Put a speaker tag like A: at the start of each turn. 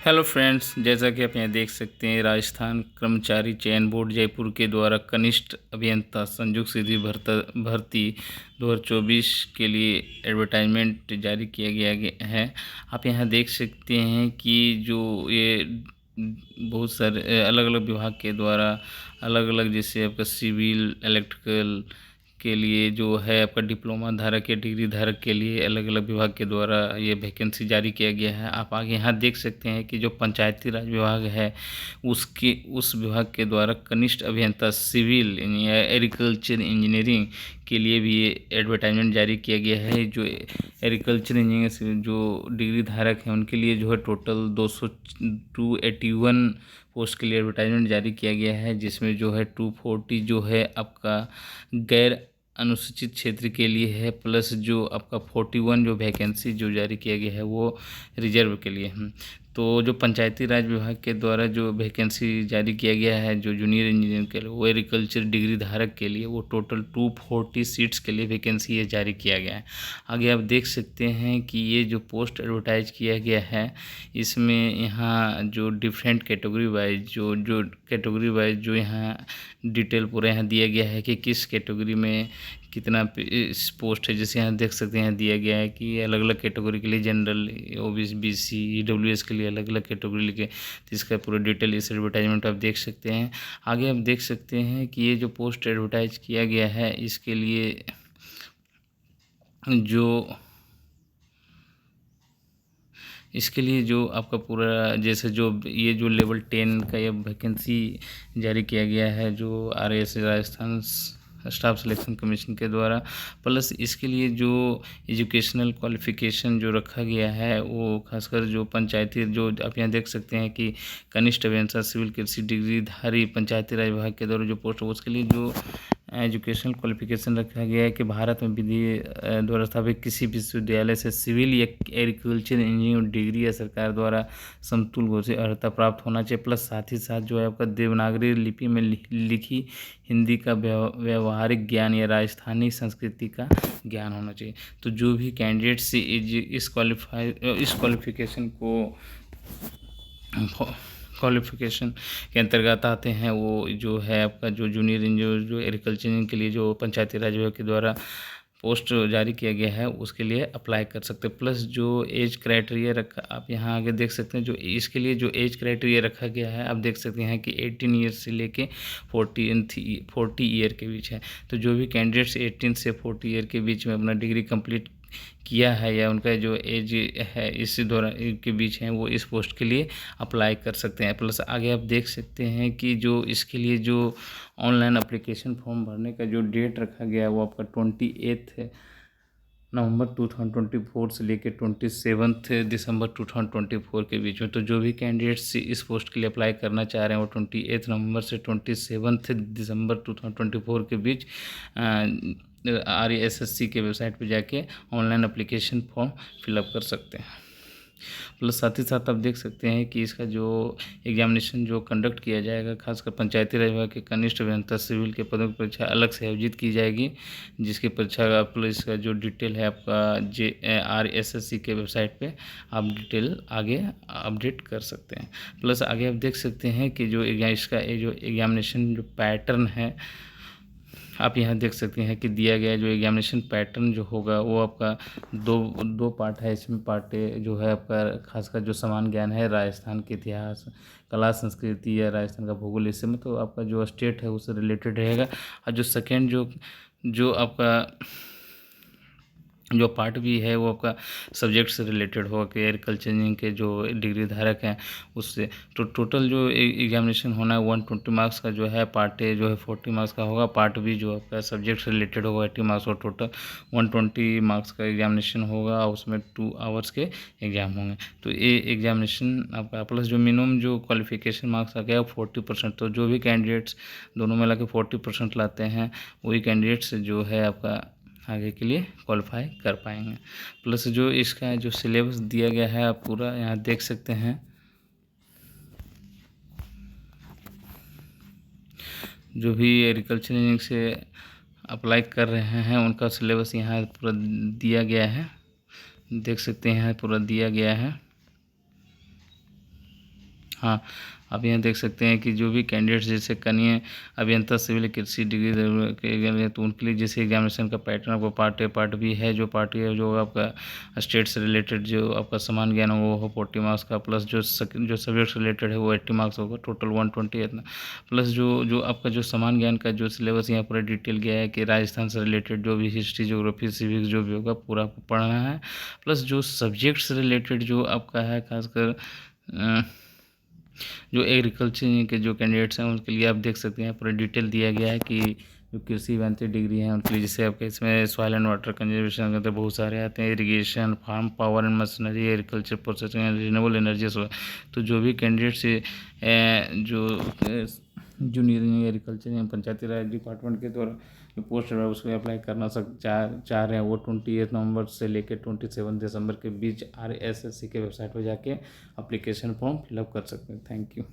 A: Hello friends, जैसा कि आप यहाँ देख सकते हैं, राजस्थान कर्मचारी चयन बोर्ड जयपुर के द्वारा कनिष्ठ अभियंता संयुक्त सीधी भर्ती 2024 के लिए एडवर्टाइजमेंट जारी किया गया है। आप यहाँ देख सकते हैं कि जो ये बहुत सारे अलग अलग विभाग के द्वारा अलग अलग, जैसे आपका सिविल, इलेक्ट्रिकल के लिए जो है आपका डिप्लोमा धारक या डिग्री धारक के लिए अलग अलग विभाग के द्वारा ये वैकेंसी जारी किया गया है। आप आगे यहाँ देख सकते हैं कि जो पंचायती राज विभाग है उस विभाग के द्वारा कनिष्ठ अभियंता सिविल या एग्रीकल्चर इंजीनियरिंग के लिए भी ये एडवर्टाइजमेंट जारी किया गया है। जो एग्रीकल्चर इंजीनियर से जो डिग्री धारक हैं उनके लिए जो है टोटल 281 पोस्ट के लिए एडवर्टाइजमेंट जारी किया गया है, जिसमें जो है 240 जो है आपका गैर अनुसूचित क्षेत्र के लिए है, प्लस जो आपका 41 जो वैकेंसी जो जारी किया गया है वो रिजर्व के लिए है। तो जो पंचायती राज विभाग के द्वारा जो वैकेंसी जारी किया गया है जो जूनियर इंजीनियर के लिए, वो एग्रीकल्चर डिग्री धारक के लिए, वो टोटल 240 सीट्स के लिए वैकेंसी ये जारी किया गया है। आगे आप देख सकते हैं कि ये जो पोस्ट एडवर्टाइज किया गया है इसमें यहाँ जो डिफरेंट कैटेगरी वाइज जो कैटेगरी वाइज जो यहाँ डिटेल पूरा यहाँ दिया गया है कि किस कैटेगरी में कितना इस पोस्ट है। जैसे यहाँ देख सकते हैं, यहाँ दिया गया है कि अलग अलग कैटेगरी के लिए जनरल, ओबीसी, बीसी, ईडब्ल्यूएस के लिए अलग अलग कैटेगरी लिखे, तो इसका पूरा डिटेल इस एडवर्टाइजमेंट आप देख सकते हैं। आगे आप देख सकते हैं कि ये जो पोस्ट एडवर्टाइज किया गया है इसके लिए जो आपका पूरा जैसे जो ये जो लेवल 10 का ये वैकेंसी जारी किया गया है जो RS Rajasthan staff selection commission के द्वारा, प्लस इसके लिए जो एजुकेशनल क्वालिफिकेशन जो रखा गया है वो खासकर जो पंचायती, जो आप यहाँ देख सकते हैं कि कनिष्ठ अभियंता सिविल कृषि डिग्रीधारी पंचायती राज विभाग के द्वारा जो पोस्ट है उसके लिए जो एजुकेशनल क्वालिफिकेशन रखा गया है कि भारत में विधि द्वारा स्थापित किसी विश्वविद्यालय से सिविल या एग्रीकल्चर इंजीनियरिंग डिग्री या सरकार द्वारा समतुल्य घोषित अर्हता प्राप्त होना चाहिए, प्लस साथ ही साथ जो है आपका देवनागरी लिपि में लिखी हिंदी का व्यवहारिक ज्ञान या राजस्थानी संस्कृति का ज्ञान होना चाहिए। तो जो भी कैंडिडेट्स इस क्वालिफिकेशन के अंतर्गत आते हैं, वो जो है आपका जो जूनियर इंजीनियर जो एग्रीकल्चर के लिए जो पंचायती राज विभाग के द्वारा पोस्ट जारी किया गया है उसके लिए अप्लाई कर सकते हैं। प्लस जो एज क्राइटेरिया रखा, आप यहाँ आगे देख सकते हैं, जो इसके लिए जो एज क्राइटेरिया रखा गया है आप देख सकते हैं कि 18 ईयर से लेके 40 ईयर के बीच है। तो जो भी कैंडिडेट्स 18 से 40 ईयर के बीच में अपना डिग्री कंप्लीट किया है या उनका जो एज है इसी दौरान के बीच है वो इस पोस्ट के लिए अप्लाई कर सकते हैं। प्लस आगे आप देख सकते हैं कि जो इसके लिए जो ऑनलाइन एप्लीकेशन फॉर्म भरने का जो डेट रखा गया है वो आपका 28 नवंबर 2024 से लेकर 27 दिसंबर 2024 के बीच में। तो जो भी कैंडिडेट्स इस पोस्ट के लिए अप्लाई करना चाह रहे हैं वो 28 नवंबर से 27 दिसंबर 2024 के बीच RSSC के वेबसाइट पर जाके ऑनलाइन एप्लीकेशन फॉर्म फिलअप कर सकते हैं। प्लस साथ ही साथ आप देख सकते हैं कि इसका जो एग्जामिनेशन जो कंडक्ट किया जाएगा खासकर पंचायती राज विभाग के कनिष्ठ अभियंता सिविल के पदों की परीक्षा अलग से आयोजित की जाएगी, जिसकी परीक्षा का प्लस इसका जो डिटेल है आपका RSSC के वेबसाइट पे आप डिटेल आगे अपडेट कर सकते हैं। प्लस आगे आप देख सकते हैं कि जो इसका जो एग्जामिनेशन जो पैटर्न है आप यहाँ देख सकते हैं कि दिया गया जो एग्जामिनेशन पैटर्न जो होगा वो आपका दो पार्ट है। इसमें पार्ट जो है आपका खासकर जो समान ज्ञान है राजस्थान के इतिहास, कला, संस्कृति या राजस्थान का भूगोल, इससे में तो आपका जो स्टेट है उससे रिलेटेड रहेगा। और जो सेकेंड जो आपका जो पार्ट भी है वो आपका सब्जेक्ट से रिलेटेड होगा कि एग्रीकल्चर इंजीनियरिंग के जो डिग्री धारक हैं उससे। तो टोटल जो एग्जामिनेशन होना है 120 मार्क्स का जो है, पार्ट ए जो है 40 मार्क्स का होगा, पार्ट बी जो आपका सब्जेक्ट से रिलेटेड होगा 80 मार्क्स, और टोटल 120 मार्क्स का एग्जामिनेशन होगा और उसमें 2 आवर्स के एग्जाम होंगे। तो ये एग्जामिनेशन आपका प्लस जो मिनिमम जो क्वालिफिकेशन मार्क्स आ गया 40%। तो जो भी कैंडिडेट्स दोनों में लगे 40% लाते हैं वही कैंडिडेट्स जो है आपका आगे के लिए क्वालिफाई कर पाएंगे। प्लस जो इसका जो सिलेबस दिया गया है आप पूरा यहाँ देख सकते हैं। जो भी एग्रीकल्चर इंजीनियरिंग से अप्लाई कर रहे हैं उनका सिलेबस यहाँ पूरा दिया गया है, देख सकते हैं यहाँ पूरा दिया गया है। हाँ, आप यहाँ देख सकते हैं कि जो भी कैंडिडेट्स जैसे कनीय अभियंता सिविल कृषि डिग्री के लिए, तो उनके लिए जैसे एग्जामिनेशन का पैटर्न आपको पार्ट ए पार्ट बी है। जो पार्ट ए जो आपका स्टेट से रिलेटेड जो आपका समान ज्ञान हो वो 40 मार्क्स का, प्लस जो सब्जेक्ट से रिलेटेड है वो 80 मार्क्स होगा, टोटल 120 इतना। प्लस जो आपका जो समान ज्ञान का जो सिलेबस यहाँ पूरा डिटेल गया है कि राजस्थान से रिलेटेड जो भी हिस्ट्री, ज्योग्राफी, सिविक्स जो भी होगा पूरा आपको पढ़ना है। प्लस जो सब्जेक्ट से रिलेटेड जो आपका है खासकर जो एग्रीकल्चर के जो कैंडिडेट्स हैं उनके लिए आप देख सकते हैं पूरा डिटेल दिया गया है कि जो कृषि अभियांत्रिकी डिग्री है उनके लिए, जैसे आपके इसमें सॉइल एंड वाटर कंजर्वेशन के अंदर बहुत सारे आते हैं, irrigation, farm power and machinery, agriculture processing and renewable energy. तो जो भी कैंडिडेट्स जो जूनियर एग्रीकल्चर या पंचायती राज डिपार्टमेंट के द्वारा जो पोस्ट है उसको अप्लाई करना चाह रहे हैं, वो 28 नवंबर से लेकर 27 दिसंबर के बीच RSSC के वेबसाइट पर जाके अप्लीकेशन फॉर्म फिलअप कर सकते हैं। Thank you.